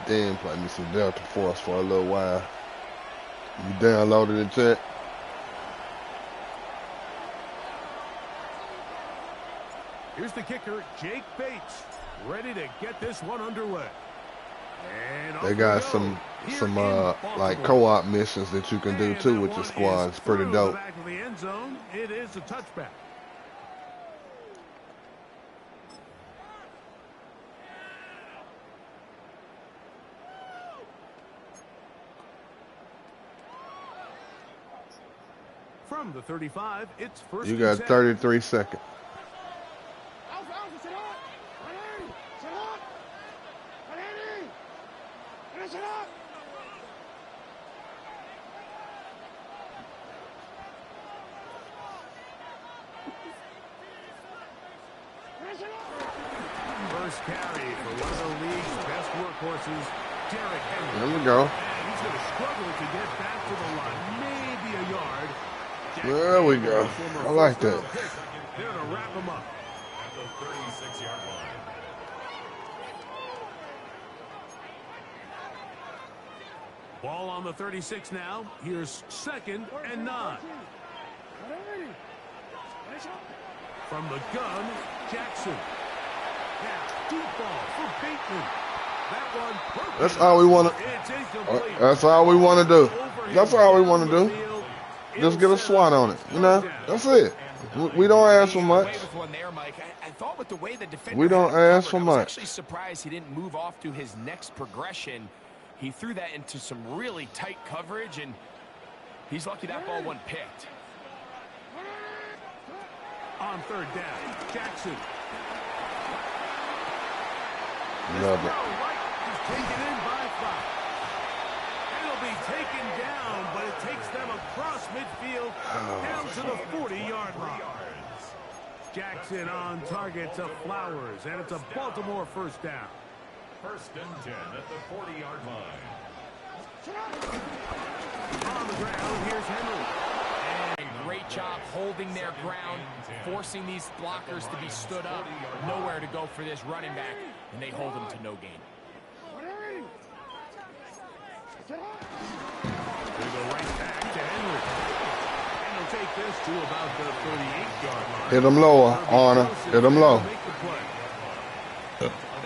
then play me some Delta Force for a little while. You downloaded it yet? Here's the kicker, Jake Bates, ready to get this one underway. And they got some like co-op missions that you can do too with your squad. It's pretty dope. Back of the end zone. It is a touchback. From the 35, it's first. You got 33 seconds. First carry for one of the league's best workhorses, Derrick Henry. There we go. And he's going to struggle to get back to the line, maybe a yard. There we go. I like that. They're going to wrap him up. At the 36-yard line. Ball on the 36 now. Here's 2nd and 9. From the gun, Jackson. Now, deep ball for Bateman. That one perfect. That's all we want to. That's all we want to do. That's all we want to do. Just get a swat on it. You know, that's it. We don't ask for much. We don't ask for much. I was actually surprised he didn't move off to his next progression. He threw that into some really tight coverage, and he's lucky that ball wasn't picked. On 3rd down, Jackson. Love it. He's taken in by 5. It'll be taken down, but it takes them across midfield down to the 40-yard line. Jackson on target to Flowers, and it's a Baltimore first down. 1st and 10 at the 40-yard line. On the ground, here's Henry. Great job holding their ground, forcing these blockers to be stood up. Nowhere to go for this running back, and they hold him to no gain. They go right back to Henry. And he'll take this to about the 38-yard line. Hit him lower, Arna. Hit him low.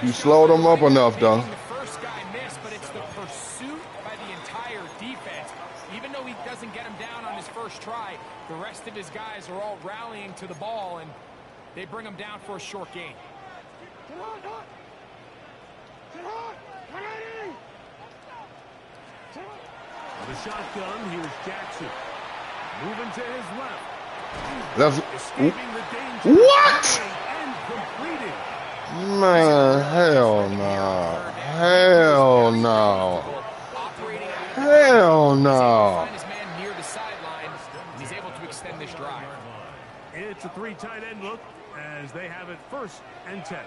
You slowed him up enough, though. The first guy missed, but it's the pursuit by the entire defense. Even though he doesn't get him down on his first try, the rest of his guys are all rallying to the ball, and they bring him down for a short gain. The shotgun, here's Jackson. Moving to his left. That's Escaping the danger. what? And completing. Man, hell no. Hell no. Hell no. His man near the sideline, and he's able to extend this drive. It's a 3 tight end look as they have it 1st and 10.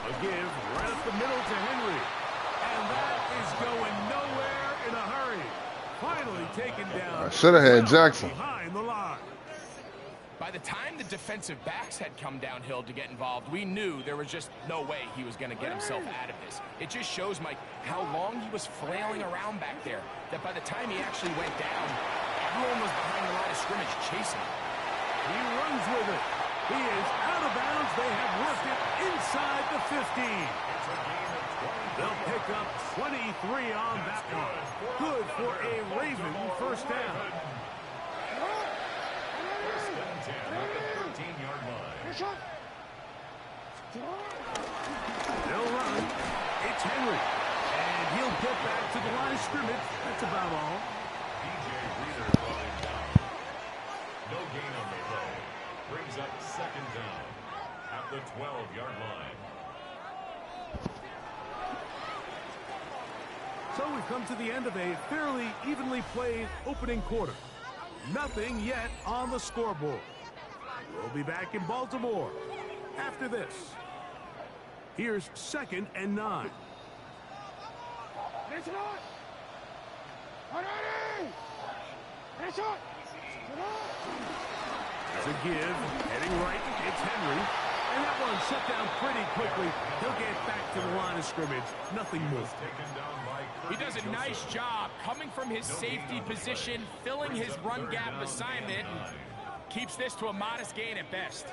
A give right up the middle to Henry. And that is going nowhere in a hurry. Finally taken down. I should have had Jackson. Behind the line. By the time the defensive backs had come downhill to get involved, we knew there was just no way he was going to get himself out of this. It just shows, Mike, how long he was flailing around back there, that by the time he actually went down, everyone was behind the line of scrimmage chasing him. He runs with it. He is out of bounds. They have worked it inside the 15. They'll pick up 23 on that one. Good for a Raven first down. 1st and 10 at the 13-yard line. They'll run. It's Henry. And he'll get back to the line of scrimmage. That's about all. DJ Reader falling down. No gain on the play. Brings up 2nd down at the 12-yard line. So we've come to the end of a fairly evenly played opening quarter. Nothing yet on the scoreboard. We'll be back in Baltimore after this. Here's 2nd and 9. It's a give, heading right, it's Henry. And that one shut down pretty quickly. He'll get back to the line of scrimmage. Nothing more. He does a nice job coming from his safety position, filling his run gap assignment, and keeps this to a modest gain at best.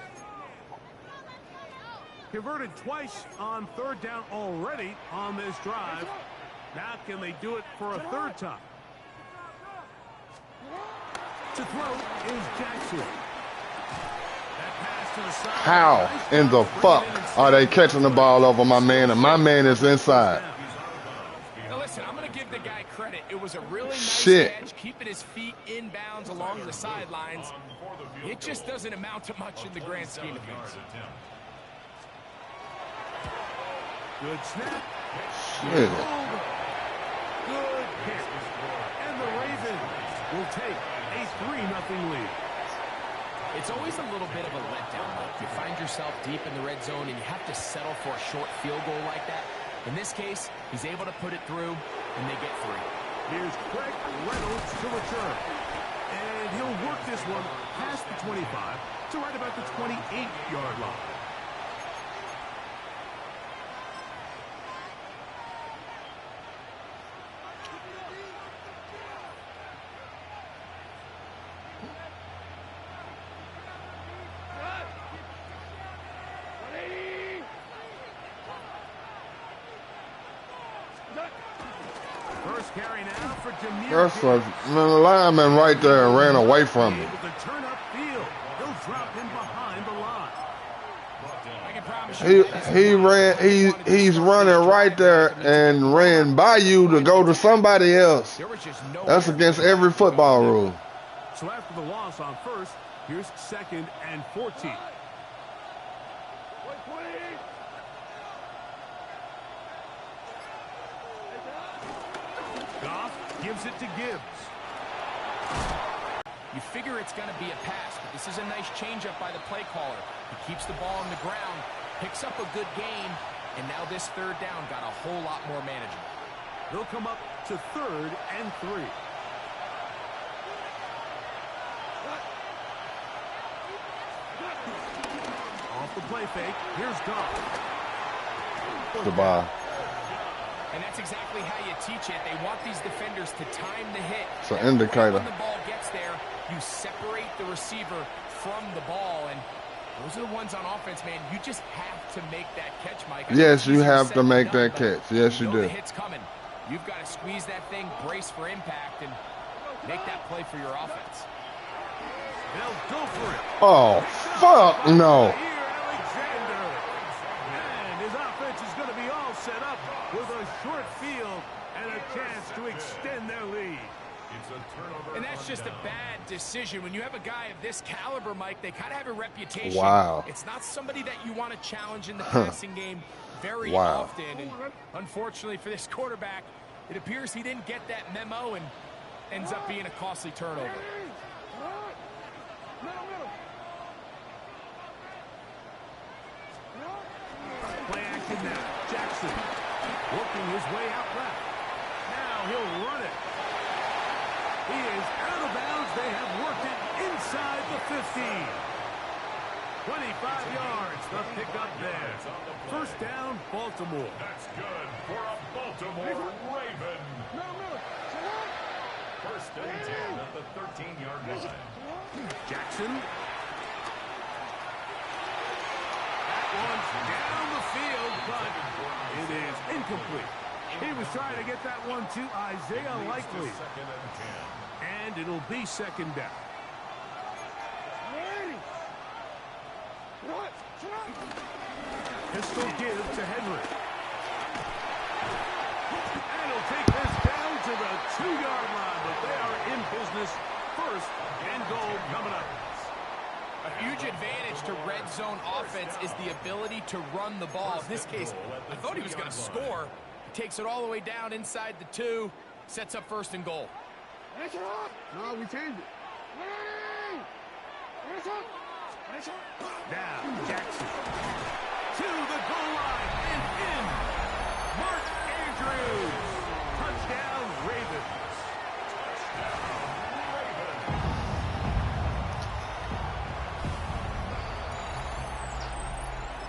Converted twice on third down already on this drive. Now can they do it for a third time? To throw is Jackson. How in the fuck are they catching the ball over my man, and my man is inside? Now listen, I'm going to give the guy credit. It was a really nice catch, keeping his feet inbounds along the sidelines. It just doesn't amount to much in the grand scheme of things. Good snap. Shit. Good hit. And the Ravens will take a 3-0 lead. It's always a little bit of a letdown. Like you find yourself deep in the red zone and you have to settle for a short field goal like that. In this case, he's able to put it through, and they get 3. Here's Craig Reynolds to return. And he'll work this one past the 25 to right about the 28-yard line. First carry now for Jameer. That's the lineman right there ran away from him. Able to turn upfield. He'll drop him behind the line. I can promise you He's running right there and ran by you to go to somebody else. That's against every football rule. So after the loss on first, here's 2nd and 14. Goff gives it to Gibbs. You figure it's going to be a pass, but this is a nice changeup by the play caller. He keeps the ball on the ground, picks up a good gain, and now this third down got a whole lot more manageable. They'll come up to 3rd and 3. Off the play fake, here's Goff. Goodbye. And that's exactly how you teach it. They want these defenders to time the hit. It's an indicator. When the ball gets there, you separate the receiver from the ball, and those are the ones on offense, man. You just have to make that catch, Mike. Yes, you have to make that catch. Yes, you do. The hit's coming. You've got to squeeze that thing, brace for impact, and make that play for your offense. They'll go for it. Oh, fuck no. Alexander. And his offense is going to be all set up with a short field and a chance to extend their lead. And that's just a bad decision. When you have a guy of this caliber, Mike, they kind of have a reputation. Wow. It's not somebody that you want to challenge in the passing game very often. And unfortunately for this quarterback, it appears he didn't get that memo and ends up being a costly turnover. Play action now. Jackson working his way out left. Now he'll run it. He is out of bounds. They have worked it inside the 15. 25 yards. The pickup there. First down, Baltimore. That's good for a Baltimore Raven. First and 10 at the 13-yard line. Jackson. That one's down the field, but it is incomplete. He was trying to get that one to Isaiah Likely. And it'll be 2nd down. Pistol give to Henry. And he'll take this down to the 2-yard line, but they are in business. First and goal coming up. A huge advantage to red zone offense is the ability to run the ball. In this case, I thought he was going to score. He takes it all the way down inside the 2, sets up 1st and goal. No, we changed it. Now, Jackson to the goal line and in. Mark Andrews. Touchdown, Ravens.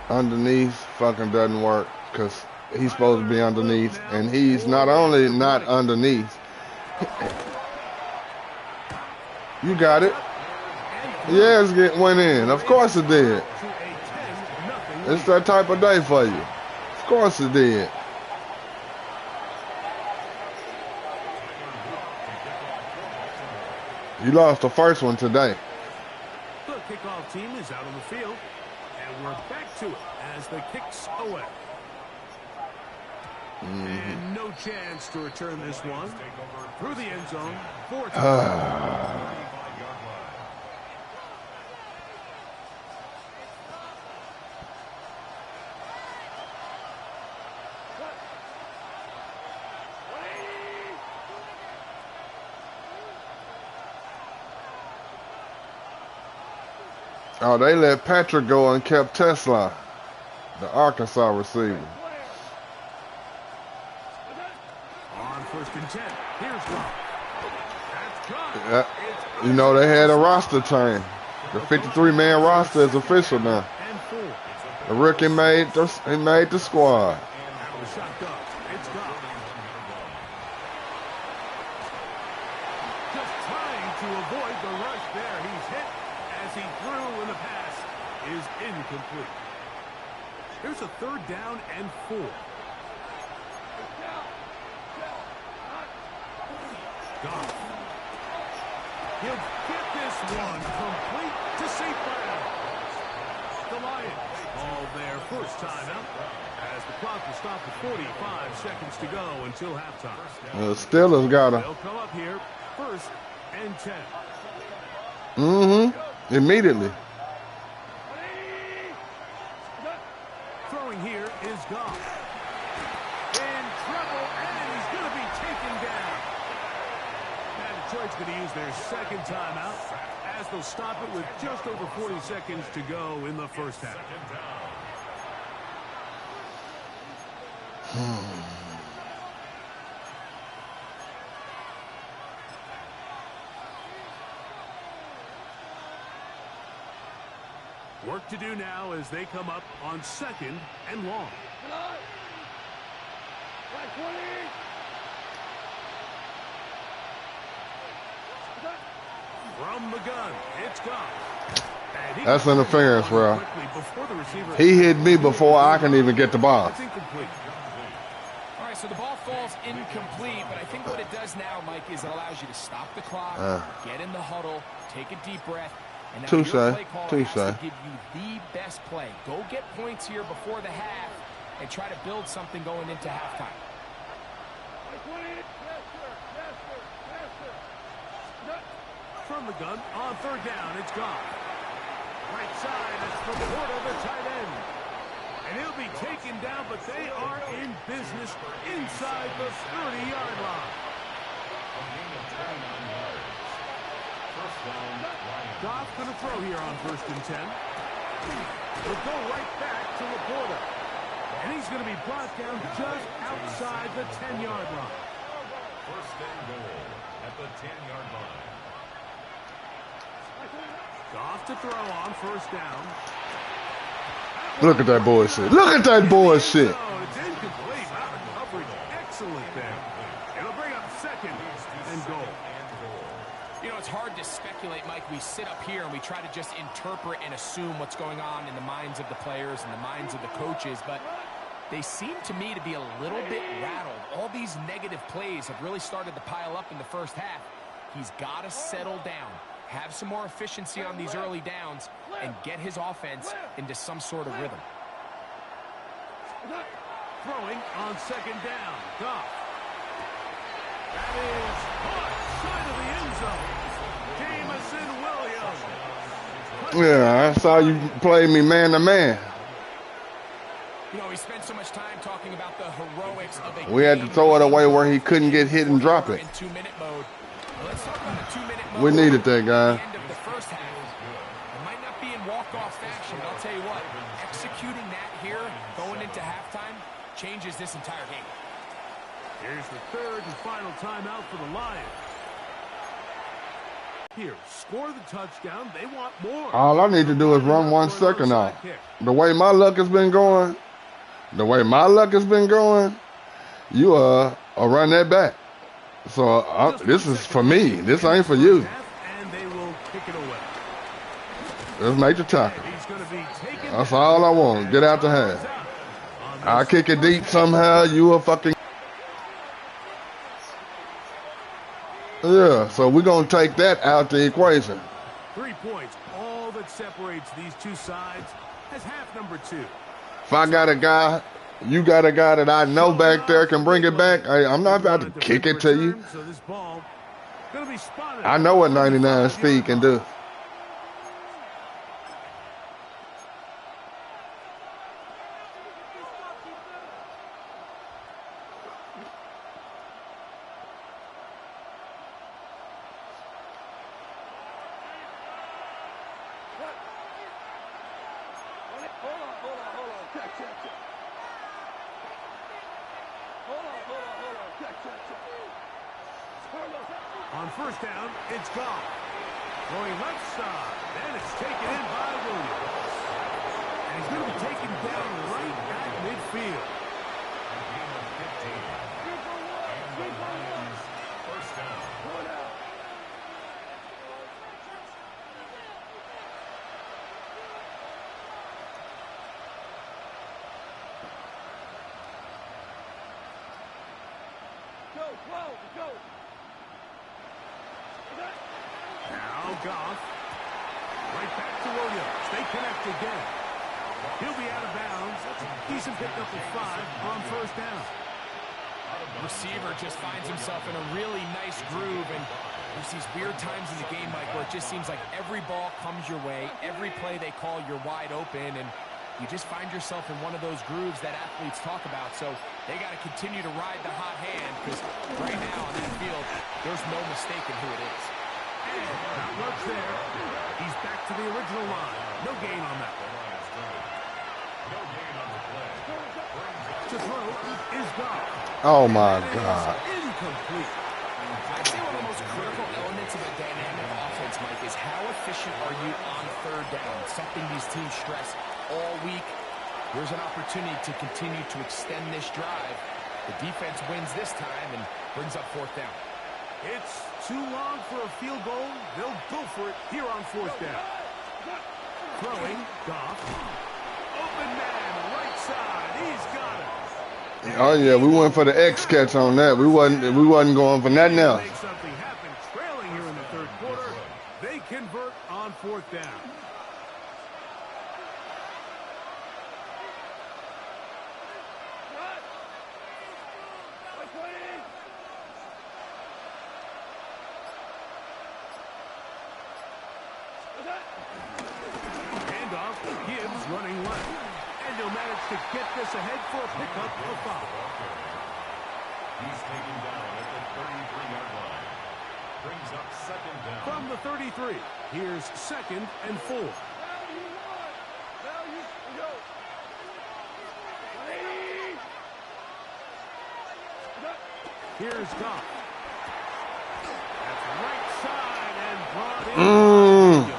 underneath fucking doesn't work because he's supposed to be underneath, and he's not only not underneath. You got it. Yes, went in. Of course it did. It's that type of day for you. Of course it did. You lost the first one today. The kickoff team is out on the field, and we're back to it as the kick's away. And no chance to return this one through the end zone. 4 times. Oh, they let Patrick go and kept Tesla, the Arkansas receiver. On 1st and 10, here's Goff. That's Goff. Yeah. You know, they had a roster change. The 53-man roster is official now. The rookie made the squad. It's Goff. Just trying to avoid the rush there. He's hit as he threw, and the pass is incomplete. Here's a 3rd down and 4. Goff. He'll get this one complete to St. Brown. The Lions all their first timeout as the clock will stop at 45 seconds to go until halftime. The Steelers got him. They'll come up here 1st and 10. Immediately. Throwing here is Goff. In trouble, and he's going to be taken down. And Detroit's going to use their 2nd timeout as they'll stop it with just over 40 seconds to go in the first half. Work to do now as they come up on 2nd and long. From the gun, it's Goff. That's interference, bro. He hit me before I can even get the ball. All right, so the ball falls incomplete, but I think what it does now, Mike, is it allows you to stop the clock, get in the huddle, take a deep breath, and now your play caller has to give you the best play. Go get points here before the half and try to build something going into halftime. From the gun, on 3rd down, it's Goff. Right side, it's from Porter, the tight end. And he'll be taken down, but they are in business inside the 30-yard line. Goff going to throw here on 1st and 10. He'll go right back to Laporta. And he's going to be brought down just outside the 10-yard line. 1st and goal at the 10-yard line. Goff to throw on 1st down. Look at that bullshit. Look at that bullshit. It's incomplete. Out of coverage. Excellent there. It'll bring up 2nd and goal. You know, it's hard to speculate, Mike. We sit up here and we try to just interpret and assume what's going on in the minds of the players and the minds of the coaches, but they seem to me to be a little bit rattled. All these negative plays have really started to pile up in the first half. He's got to settle down, have some more efficiency on these early downs, and get his offense into some sort of rhythm. Throwing on 2nd down. Goff. That is caught side of the end zone. Jamison Williams. Yeah, I saw you play me man-to-man. You know, he spent so much time talking about the heroics of a We had to throw it away where he couldn't get hit and drop it. In 2-minute mode. Let's talk about the 2-minute mode. We needed that, guy. At the end of the first half. It might not be in walk-off fashion, but I'll tell you what, executing that here, going into halftime, changes this entire game. Here's the 3rd and final timeout for the Lions. here. Score the touchdown. They want more. All I need to do is run 1 second off. The way my luck has been going, you run that back. So this is for me. This ain't for you. And they will kick it away. Let's make the tackle. That's all I want. Get out the half. I'll kick it deep somehow. You a fucking... Yeah, so we're going to take that out the equation. 3 points. All that separates these two sides as half number 2. If I got a guy, you got a guy that I know back there can bring it back, I'm not about to kick it to you. So this ball gonna be spotted. I know what 99 speed can do. On first down, it's gone. Going left side, and it's taken in by Williams. And he's going to be taken down right at midfield. First down. Now Goff. Right back to Williams. They connect again. He'll be out of bounds. Decent pickup of 5 on first down. Receiver just finds himself in a really nice groove, and there's these weird times in the game, Mike, where it just seems like every ball comes your way, every play they call, you're wide open, and you just find yourself in one of those grooves that athletes talk about. So they got to continue to ride the hot hand, because right now on that field, there's no mistaking who it is. And not much there. He's back to the original line. No gain on that one. No gain on the play. To throw is Goff. Oh, my God. Incomplete. I'd say one of the most critical elements of a dynamic offense, Mike, is how efficient are you on third down? Something these teams stress all week. Here's an opportunity to continue to extend this drive. The defense wins this time and brings up fourth down. It's too long for a field goal. They'll go for it here on fourth down. Throwing, Goff. Open man, right side. He's got it. Oh yeah, we went for the X catch on that. We wasn't going for nothing else. Make something happen. Trailing here in the third quarter. They convert on fourth down. Handoff, Gibbs running left. And he'll manage to get this ahead for a pickup of 5. He's taken down at the 33-yard line. Brings up second down. From the 33, here's 2nd and 4. Here's Goff. That's right side and brought in.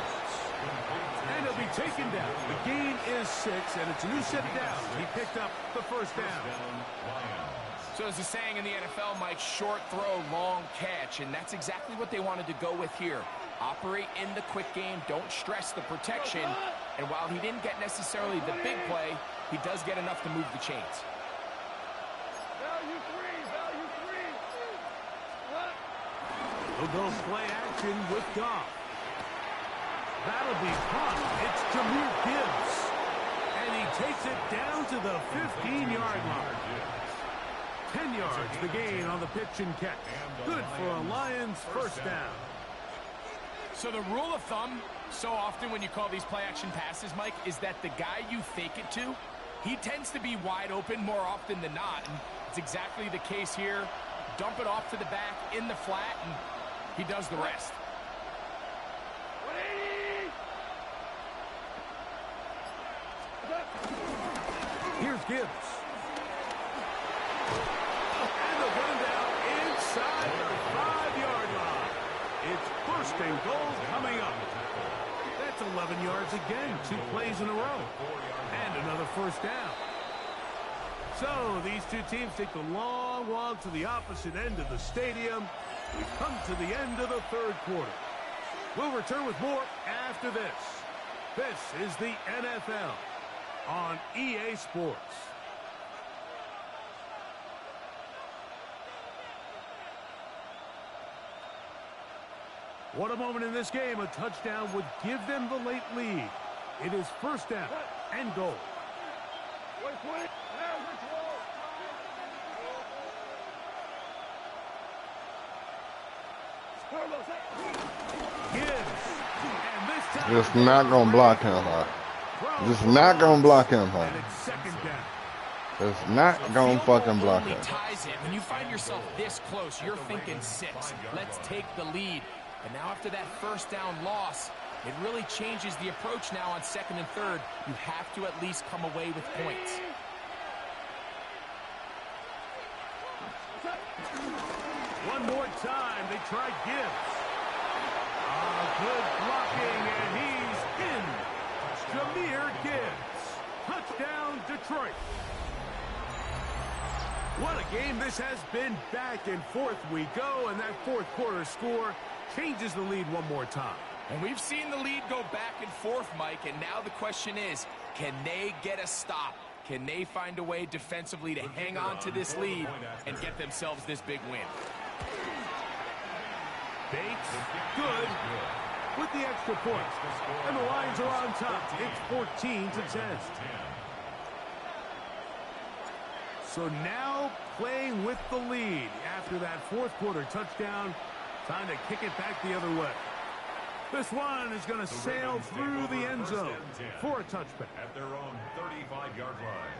And he'll be taken down. The gain is 6, and it's a new set of downs. He picked up the first down. So as a saying in the NFL, Mike, short throw, long catch, and that's exactly what they wanted to go with here. Operate in the quick game, don't stress the protection, and while he didn't get necessarily the big play, he does get enough to move the chains. He'll go play action with Goff. That'll be caught. It's Jahmyr Gibbs. And he takes it down to the 15-yard line. 10 yards the gain on the pitch and catch. Good for a Lions first down. So the rule of thumb, so often when you call these play-action passes, Mike, is that the guy you fake it to, he tends to be wide open more often than not. And it's exactly the case here. Dump it off to the back in the flat, and he does the rest. Here's Gibbs. And they'll run down inside the 5-yard line. It's first and goal coming up. That's 11 yards again, 2 plays in a row. And another first down. So these two teams take the long walk to the opposite end of the stadium. We've come to the end of the third quarter. We'll return with more after this. This is the NFL on EA Sports. What a moment in this game. A touchdown would give them the late lead. It is first down and goal. Just not going to block him hard. Just not going to block him hard. Just not going to fucking block him. When you find yourself this close, you're thinking 6. Let's take the lead. But now after that first down loss, it really changes the approach now on 2nd and 3rd. You have to at least come away with points. One more time, they try Gibbs. Good blocking, and he's in. Jahmyr Gibbs. Touchdown, Detroit. What a game this has been. Back and forth we go, and that fourth quarter score changes the lead one more time. And we've seen the lead go back and forth, Mike, and now the question is, can they get a stop? Can they find a way defensively to hang on to this lead and get themselves this big win? Bates, good, with the extra point. And the Lions are on top. It's 14-10. So now playing with the lead after that fourth quarter touchdown. Time to kick it back the other way. This one is going to sail through the end zone for a touchback. At their own 35-yard line.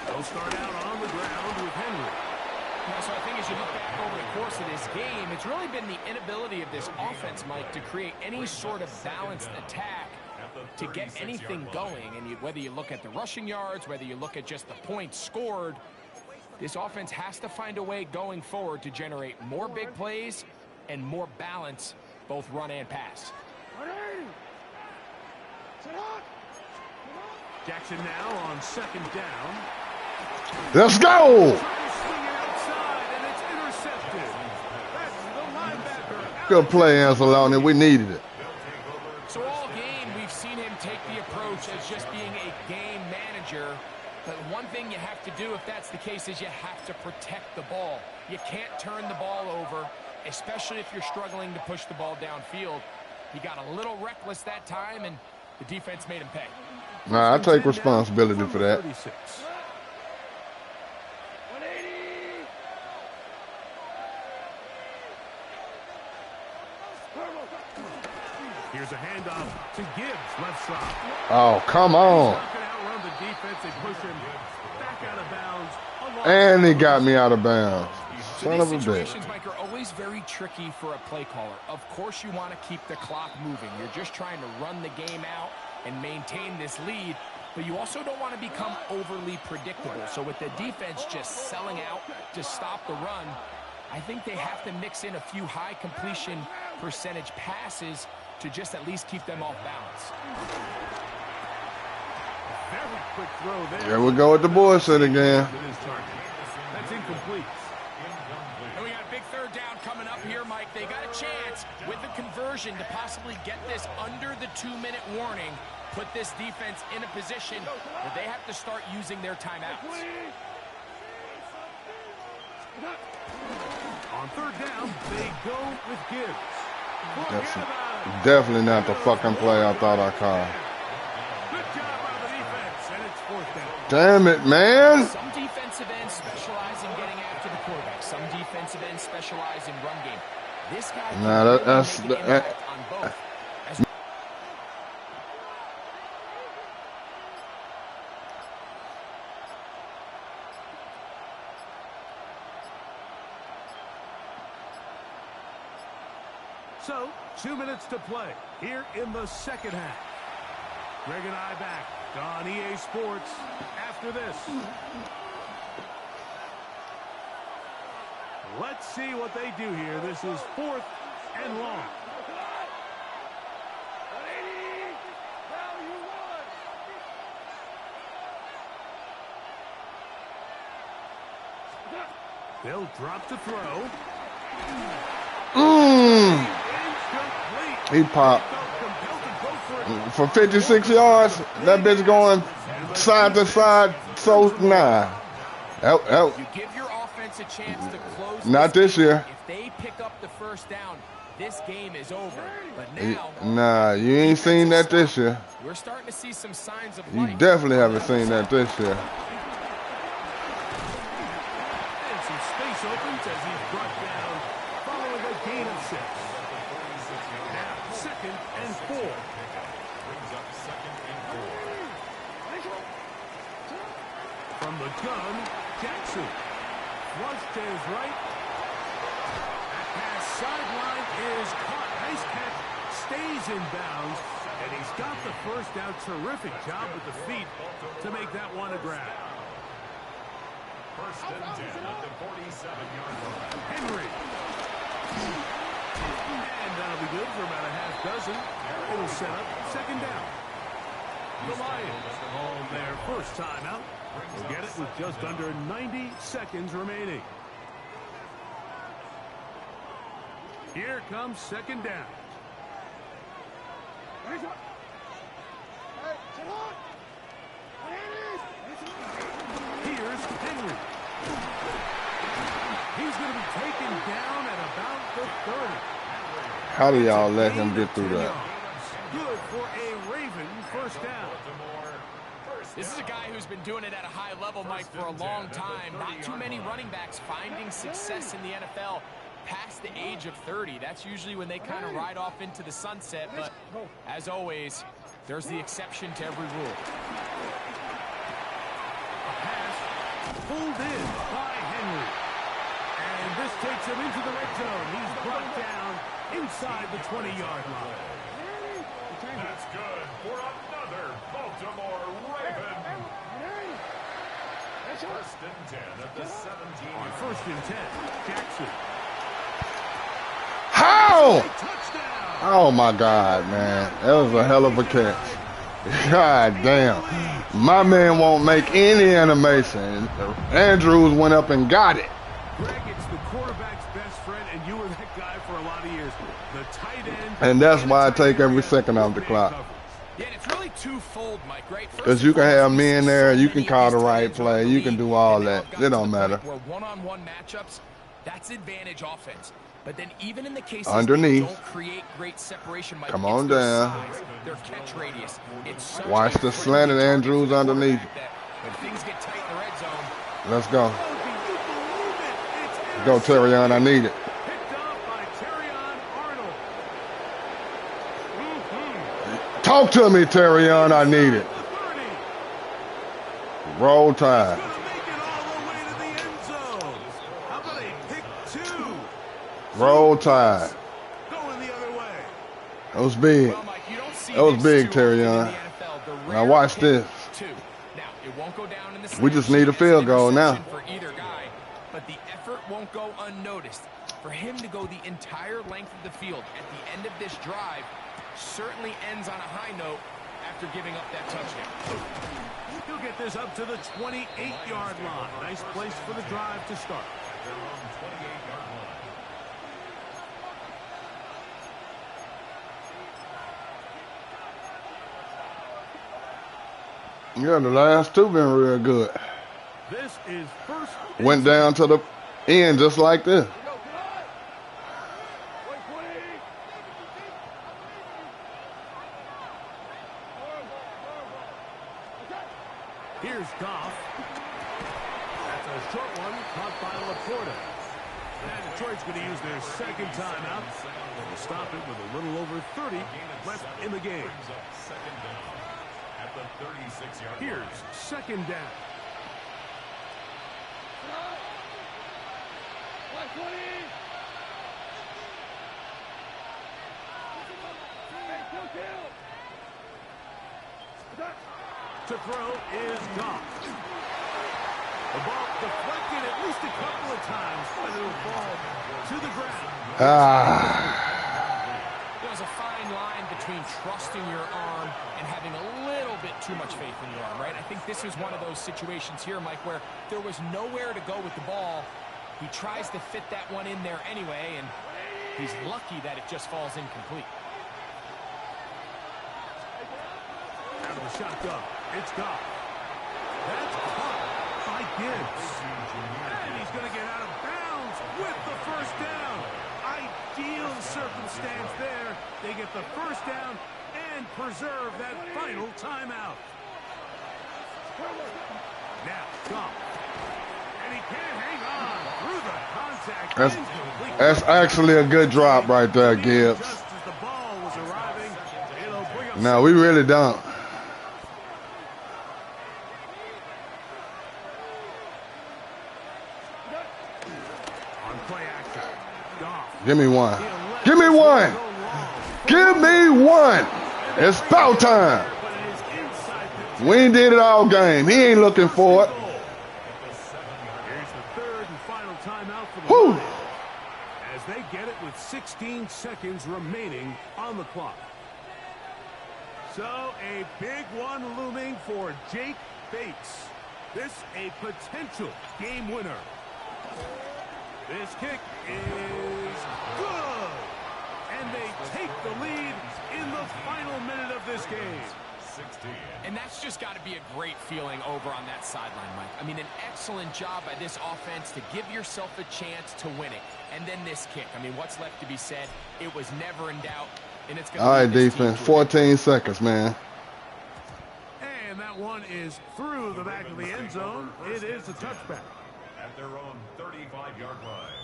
They'll start out on the ground with Henry. So I think as you look back over the course of this game, it's really been the inability of this offense, Mike, to create any sort of balanced attack to get anything going. And whether you look at the rushing yards, whether you look at just the points scored, this offense has to find a way going forward to generate more big plays and more balance, both run and pass. Jackson now on 2nd down. Let's go! Good play, Anzalone. We needed it. So all game, we've seen him take the approach as just being a game manager. But one thing you have to do if that's the case is you have to protect the ball. You can't turn the ball over, especially if you're struggling to push the ball downfield. He got a little reckless that time, and the defense made him pay. Nah, I take responsibility for that. 36. Here's a handoff to Gibbs, left side. Oh, come on. Outrun the defense and push him back out of bounds. And he got me out of bounds. So Son of a these bitch. situations, Mike, are always very tricky for a play caller. Of course you want to keep the clock moving. You're just trying to run the game out and maintain this lead, but you also don't want to become overly predictable. So with the defense just selling out to stop the run, I think they have to mix in a few high completion percentage passes to just at least keep them off balance. Very quick throw there. Here we go with the bullshit again. That's incomplete. And we got a big 3rd down coming up here, Mike. They got a chance with the conversion to possibly get this under the 2-minute warning, put this defense in a position that they have to start using their timeouts. On 3rd down, they go with Gibbs. Definitely not the fucking play I thought I called. Good job by the defense, and it's 4th down. Damn it, man. Some defensive ends specialize in getting after the quarterback. Some defensive ends specialize in run game. This guy Nah, can make an impact on both. So, 2 minutes to play here in the second half. Greg and I back on EA Sports after this. Let's see what they do here. This is 4th and long. They'll drop to throw. He popped. For 56 yards, that bitch going side to side, so nah. You give your offense a chance to close. Not this year. If they pick up the first down, this game is over. But now, nah, you ain't seen that this year. We're starting to see some signs of You life. definitely haven't seen that this year. And some space opens as he's brought down following a gain of 6. Now 2nd and 4. Brings up 2nd and 4. From the gun, Jackson. Flush to his right. That pass sideline is caught. Nice catch. Stays in bounds. And he's got the first down. Terrific job with the feet to make that one a grab. First and 10 at the 47-yard line. Henry. And that'll be good for about a half dozen. It'll set up 2nd down. The Lions home their first time out. We'll get it with just under 90 seconds remaining. Here comes 2nd down. Here's Henry. He's going to be taken down at about the 30. How do y'all let him get through that? Good for a Raven first down. This is a guy who's been doing it at a high level, Mike, for a long time. Not too many running backs finding success in the NFL past the age of 30. That's usually when they kind of ride off into the sunset. But as always, there's the exception to every rule. A pass pulled in by Henry. And this takes him into the red zone. He's brought down inside the 20-yard line. That's good for another Baltimore Raven. First and 10 at the 17. On 1st and 10, Jackson. How? Touchdown. Oh my God, man. That was a hell of a catch. God damn. My man won't make any animation. Andrews went up and got it. Greg, it's the quarterback's best friend, and you were that guy for a lot of years. The tight end. And that's why I take every second off the clock. Yeah, and it's really twofold, Mike, right? Because you can have me in there, you can call the right play, you can do all that. It don't matter. Where one-on-one matchups, that's advantage offense. But then even in the cases underneath, they don't create great separation, Mike, come on down. Size, their catch radius. It's watch the slanted Andrews underneath. When things get tight in the red zone. Let's go. Go, Terrion, I need it. Picked up by Terrion Arnold. Talk to me, Terrion, I need it. Roll Tide. Make it all the way to the end zone. How about a pick 2? Roll Tide. Going the other way. That was big. Well, Mike, you don't see That was this big, too often in Terrion. the NFL. The Now rare watch pick this. 2. Now, it won't go down in the We just need a field goal now. For either guy, but the effort won't go unnoticed. For him to go the entire length of the field at the end of this drive certainly ends on a high note after giving up that touchdown. He'll get this up to the 28-yard line. Nice place for the drive to start. Their own 28-yard line. Yeah, the last two been real good. This is first. Went down to the end just like this. Here's Goff. That's a short one caught by Laporta. And Detroit's going to use their second timeout. They'll stop it with a little over 30 left in the game. Second down at the 36-yard line. Here's 2nd down. To throw is Goff. The ball deflected at least a couple of times, but it'll fall to the ground. There's a fine line between trusting your arm and having a little bit too much faith in your arm, right? I think this is one of those situations here, Mike, where there was nowhere to go with the ball. He tries to fit that one in there anyway, and he's lucky that it just falls incomplete. Out of the shotgun, it's Goff. That's caught by Gibbs. And he's going to get out of bounds with the first down. Ideal circumstance there. They get the first down and preserve that final timeout. Now, Goff. And he can't hang on through the contact. That's actually a good drop right there, Gibbs. Just as the ball was arriving, it'll bring up. No, we really don't. On play action. Goff. Give me one. Give me one. Give me one. It's about time. We ain't did it all game. He ain't looking for it. Here's the third and final timeout for the Whew. Lions, as they get it with 16 seconds remaining on the clock. So a big one looming for Jake Bates. This a potential game winner. This kick is good. And they take the lead in the final minute of this game. 16. And that's just got to be a great feeling over on that sideline, Mike. I mean, an excellent job by this offense to give yourself a chance to win it. And then this kick. I mean, what's left to be said? It was never in doubt. And it's going to All right, defense. 14 seconds, man. And that one is through the back of the end zone. It is a touchback. At their own 35-yard line.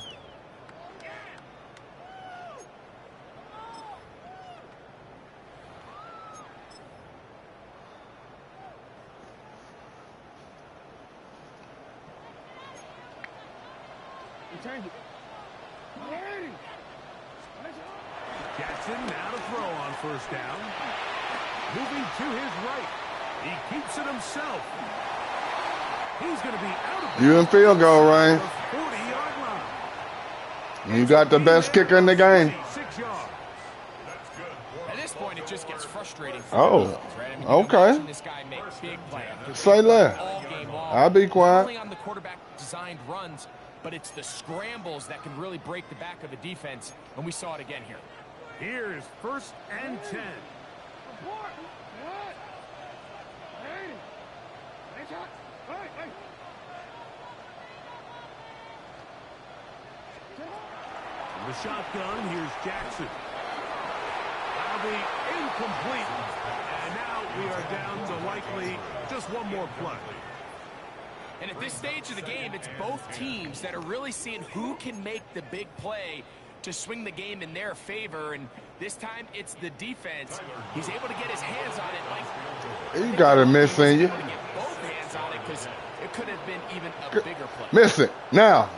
Jackson now to throw on first down. Moving to his right. He keeps it himself. He's going to be out of You in field goal range. 40-yard line. You got the best kicker in the game. 6 yards. At this point, it just gets frustrating. Oh, right? I mean, okay. watching this guy make big plays. Say less. All game long. I'll be quiet. Not only on the quarterback designed runs, but it's the scrambles that can really break the back of a defense, and we saw it again here. Here's first and 10. From the shotgun, here's Jackson. That'll be incomplete. And now we are down to likely just one more play. And at this stage of the game, it's both teams that are really seeing who can make the big play to swing the game in their favor. And this time, it's the defense. He's able to get his hands on it. Like You got it, miss in you. Get both hands on it because it could have been even a bigger play. Miss it. Now.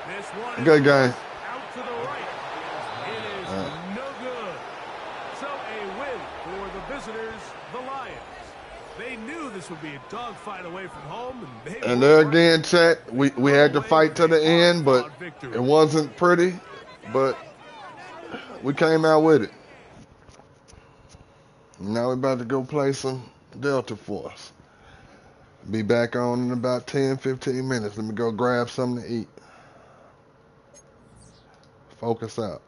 This one Good is game. out to the right. It is no good. So a win for the visitors, the Lions. They knew this would be a dogfight away from home. And there again, Chet, we had to fight to the end, but it wasn't pretty. But we came out with it. Now we're about to go play some Delta Force. Be back on in about 10, 15 minutes. Let me go grab something to eat. Focus out.